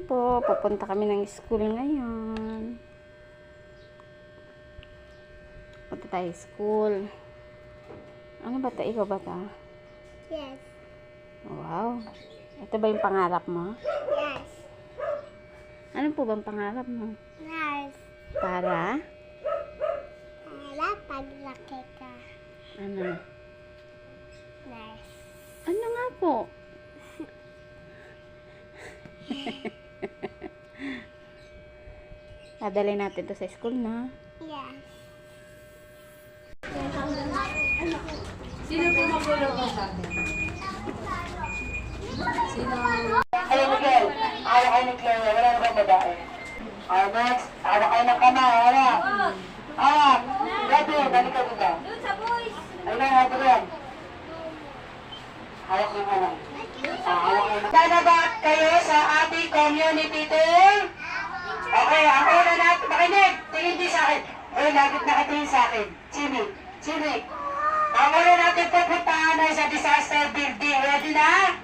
po, pupunta kami ng school ngayon. Punta tayo school. Ano ba ito? Ikaw ba ito? Yes. Wow. Ito ba yung pangarap mo? Yes. Ano po bang pangarap mo? Nurse. Para? Para paglaki ka. Ano? Nurse. Ano nga po? Dadalhin natin to sa school na. Yes. Sino po magulo ko sa akin? Sino? Ay, Miguel. Ayaw kayo ni Claire. Wala na bang babae? Next. Ayaw kayo ng kamay. Wala. Gabi. Balik ka dito. Doon sa boys. Ayun, ito yan. Hawak ng kamay. Hawak ng kamay. Dalabat kayo sa ating community tour. Okay, ang una natin. Makinig. Tingin din sa akin. Ay, lagit nakatingin sa akin. Chini. Ang una natin pupuntahan ay sa disaster building. Ready na?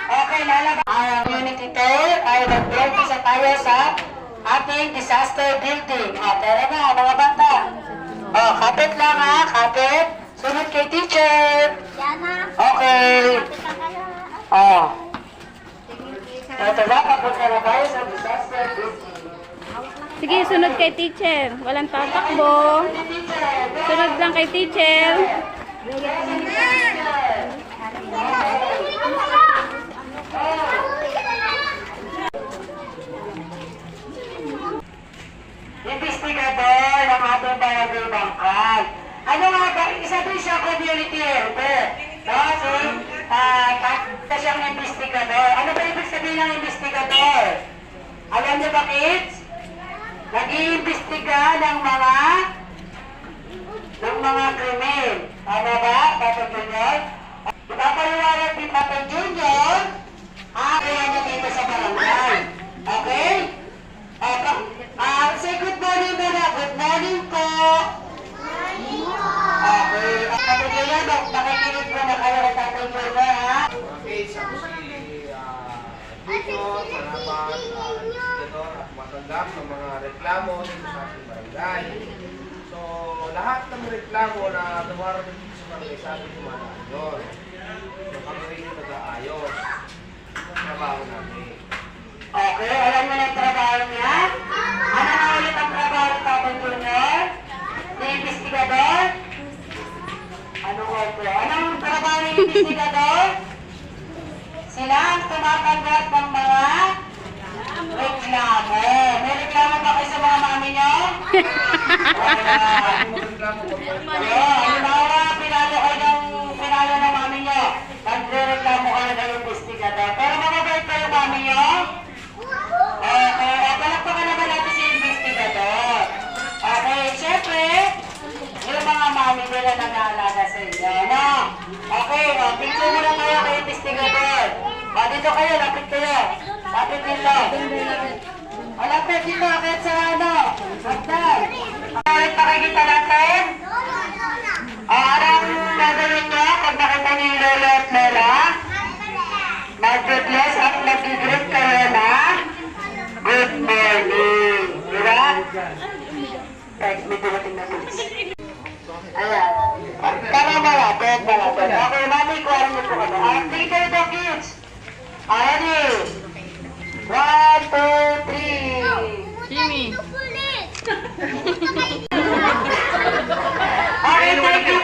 Okay, lalabas. Ang community tour ay mag-umpisa tayo sa ating disaster building. Tara na, mga bata. Kapit lang ha, kapit. Sunod kay teacher. Yana. Okay. Kita ka na. Ito ba, papunta na tayo sa disaster building. Sige, sunod kay teacher. Walang tatakbo. Sunod lang kay teacher. Investigador ng ating barangay Bangkal. Ano nga ba? Isa din siya community helper. No? So, isa siyang investigador. Ano ba ibig sabihin ng investigador? Alam niyo ba, kids? Nag-iimbestiga ng mga krimen. Tama ba, Papa Junior? Ipapaliwanag ni Papa Junior ang kaya niya dito sa barangay. Okay? Say good morning muna. Good morning po. Okay. Papa Junior, nakikinig mo na kayo kay Papa Junior, ha? Okay, sa Junior, salamat, investigador at matanggap ng mga reklamo dito sa ating barangay. So, lahat ng reklamo na dumarating dito sa barangay, sabi dumadaan yun. So, kami rin yung nag-aayos ng trabaho namin. Okay, alam mo na ang trabaho niya? Ano na ulit ang trabaho ng Papa Junior? Na investigador? Ano nga po? Anong trabaho ng investigador? Sila ang tumatanggap ng mga reklamo. May reklamo ba kayo sa mga mami niyo? Wala. Yung mga reklamo ko po, Halimbawa, pinalo ng mami niyo. Nagre-reklamo kayo ng investigador. Pero mababait kayo mami niyo? Okay, palakpakan naman natin si investigador. Okay, syempre, yung mga mami nila nag-aalaga sa inyo, no? Okay, picture mo lang kayo kay investigador. Dito kayo, lapit kayo. Lapit dito. Lapit dito, kahit sa ano. Hagdan. Kahit makikita natin. Anong gagawin niyo pag nakita niyo yung lolo at lola? Mag-bless at mag-greet kayo na good morning. Diba? Kahit may dumating na pulis. Ayan. Tama malapit. Okay, mami, kuwarin mo po kami. Sige kayo daw, kids. Ready? 1, 2, 3. Jimmy. Okay, thank you.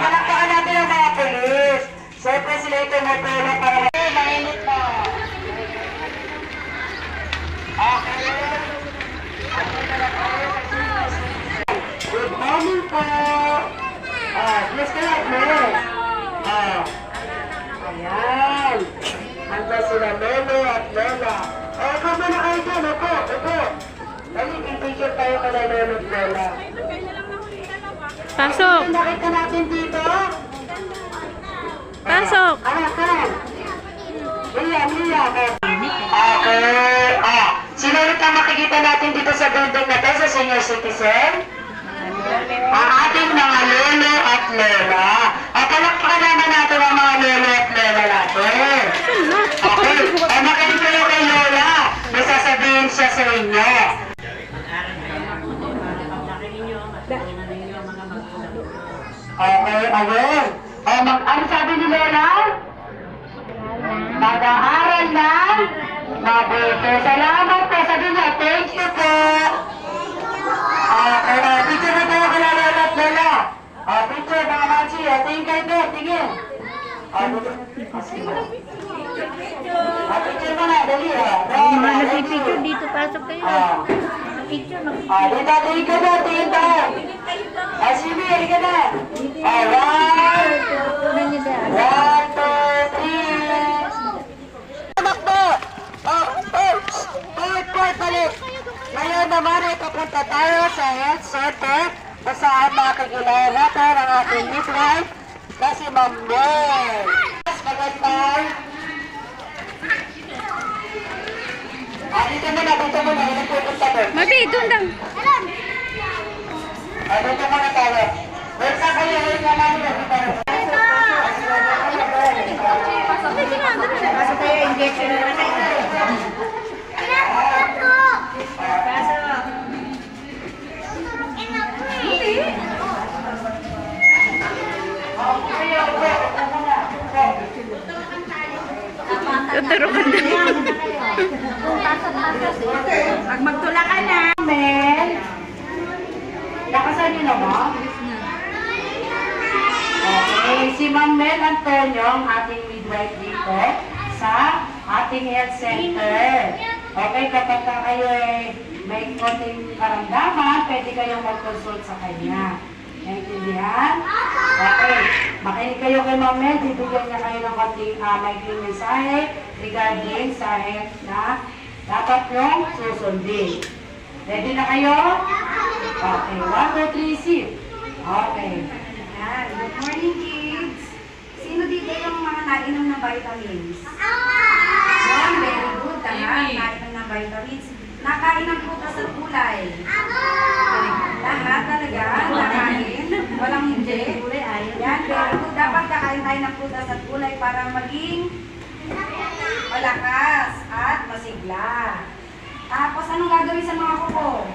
Palakpakan natin ang mga pulis. Siyempre sila ito matulog para mainit na. Okay. Good morning po. Bless ka lang, bless. Ayan. Hanggang sila lolo at lola. Kama na kayo dyan, opo. Dali, picture tayo ka na lolo at lola. Pasok. Nakita natin dito. Pasok. Kan? Mia. Okay. Sino ulit ang makikita natin dito sa building na to sa senior citizen? Ang ating mga lolo at lola. Palakpakan naman natin ang mga lolo at lola natin. inyo. Okay, ayun. Ano sabi ni Lola? Mag-aaral na mabuti. Salamat po. Sabi niya, thank you po. Okay, picture na tayo kala Lola at Lola. Picture, mga mansi. Tingin kayo doon, tingin. Picture mo na, dali. Mga nagpipicture dito, pasok kayo. Picture, Dito, tingin ka doon, tingin tayo. Sige, halika na. Kunan niyo dyan. 1, 2, 3. Tumakbo! Balik! Ngayon naman ay papunta tayo sa health center kung saan makakilala natin ang ating midwife na si Ma'am Mel. Magandang. Dito muna. Ilang pupunta doon. Mabi, doon lang. Dito muna tayo. Wait na kayo. Wait na namin. Pasok kayo, injection na lang kayo. Tuturukan na. Pag magtula ka na. Mel. Lakasan niyo na ba? Okay, si Ma'am Mel Antonio, ang ating midwife dito sa ating health center. Okay, kapag kayo may konting karamdaman, pwede kayong mag-consult sa kanya. Naintindihan? Okay, makinig kayo kay Ma'am Mel, bibigyan niya kayo ng konting maikling mensahe regarding sa health na dapat yung susundin. Ready na kayo? Okay, 1, 2, 3, sip. Okay. Yan. Good morning, kids. Sino dito yung mga nainom ng vitamins? Yan, very good. Lahat, nainom ng vitamins. Nakain ng prutas at gulay. Lahat talaga, nakain. Walang hindi. Yan, very good. Dapat kakain tayo ng prutas at gulay para maging malakas at masigla. Tapos, anong gagawin sa mga kuko?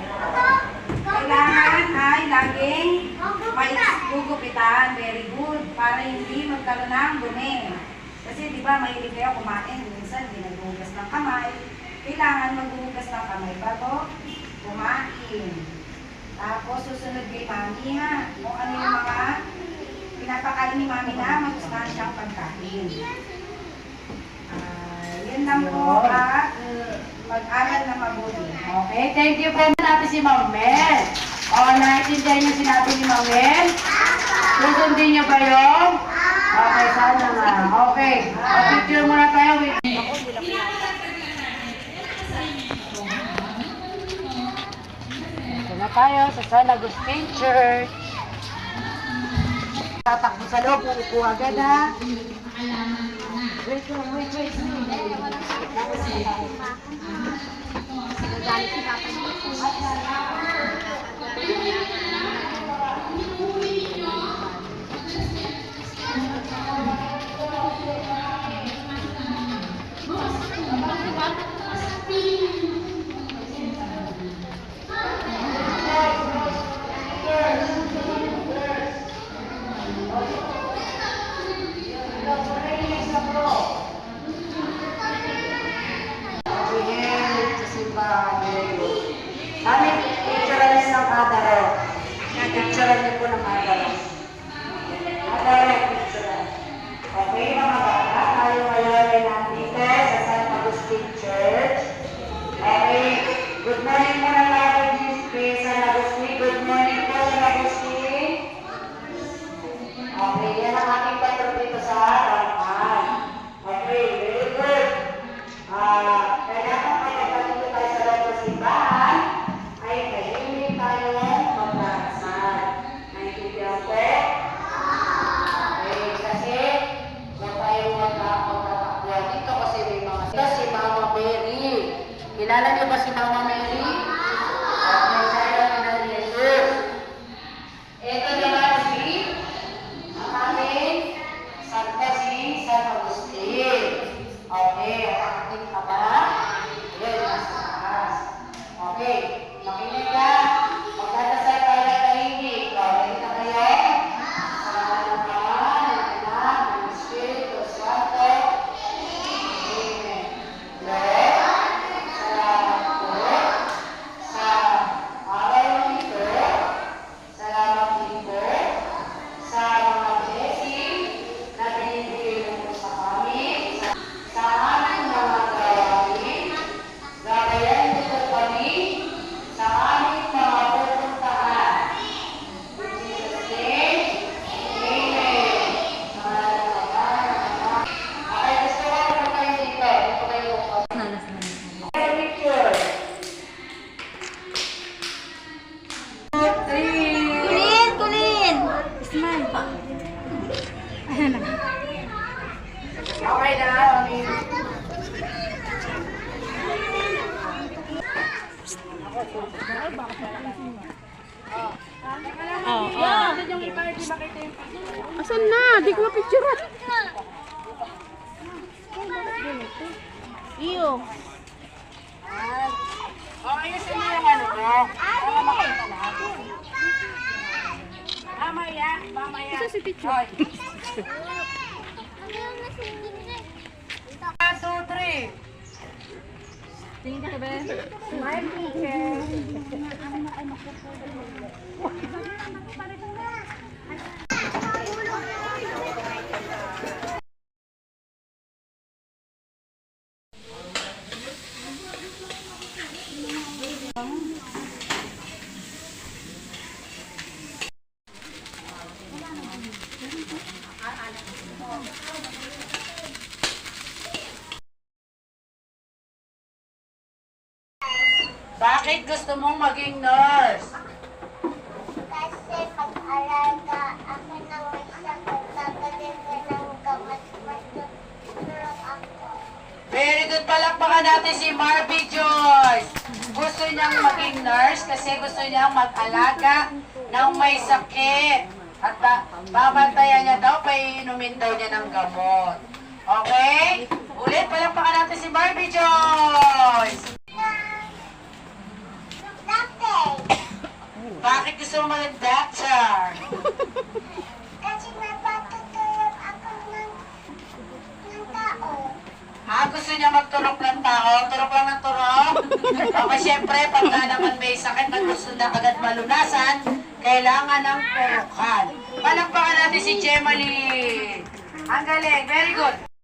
Kailangan ay laging may gugupitan. Very good. Para hindi magkaroon ng dumi. Kasi di ba mahilig kayo kumain. Minsan hindi naghuhugas ng kamay. Kailangan maghuhugas ng kamay bago kumain. Tapos susunod kay mami ha. Kung ano yung mga pinapakain ni mami na magustuhan siyang pagkain. Yun lang po at mag-aral na mabuti. Okay, thank you po natin si Ma'am Mel. Naintindihan niyo sinabi ni Ma'am Mel? Susundin niyo ba yun? Okay, sana nga. Okay, picture muna tayo. Ito na tayo sa San Agustin Church. Tatakbo sa loob, upo agad ha. Wait. Kami, picturean niyo ng adaro. Picturean niyo po ng adaro. Adaro, picturean. Okay, mga bata, tayo ngayon ay nandito sa San Agustin Church. Okay, good morning po ng lahat kay San Agustin. Good morning po, San Agustin. Okay, yan ang aking patron dito sa harapan. Okay, very good. Kailangan kapag tayo sa loob ng simbahan, ay tahimik tayo magdarasal. Naintindihan po? Okay, kasi huwag tayo magtatakbuhan dito kasi may mga si Mama Mary. Kilala niyo ba si Mama Mary? Okay, siya yung ina ni Jesus. Ito naman ang aming Santa si San Agustin. Okay, ang ating aba. Yan, nasa taas. Oh, oh. Asan na? Di ko mapicture. Iyo. Ayusin mo yung ano mo. Mamaya, mamaya. Asa si picture? 1, 2, 3. Bakit gusto mong maging nurse? Kasi pag-alaga ako ng may sakit, tatagin ka ng gamot, matutulog ako. Very good, palakpakan natin si Marvy Joyce. Gusto niyang maging nurse kasi gusto niyang mag-alaga ng may sakit. At babantayan niya daw, paiinumin daw niya ng gamot. Okay? Ulit, palakpakan natin si Marvy Joyce. Dati, Bakit gusto mo maging doctor? kasi napatutulog ako ng tao. Gusto niya magturok ng tao? Turok lang ng turok? Okay, syempre, pagka naman may sakit at gusto na agad malunasan, kailangan ng turukan. Palakpakan natin si Gemaline. Ang galing, very good.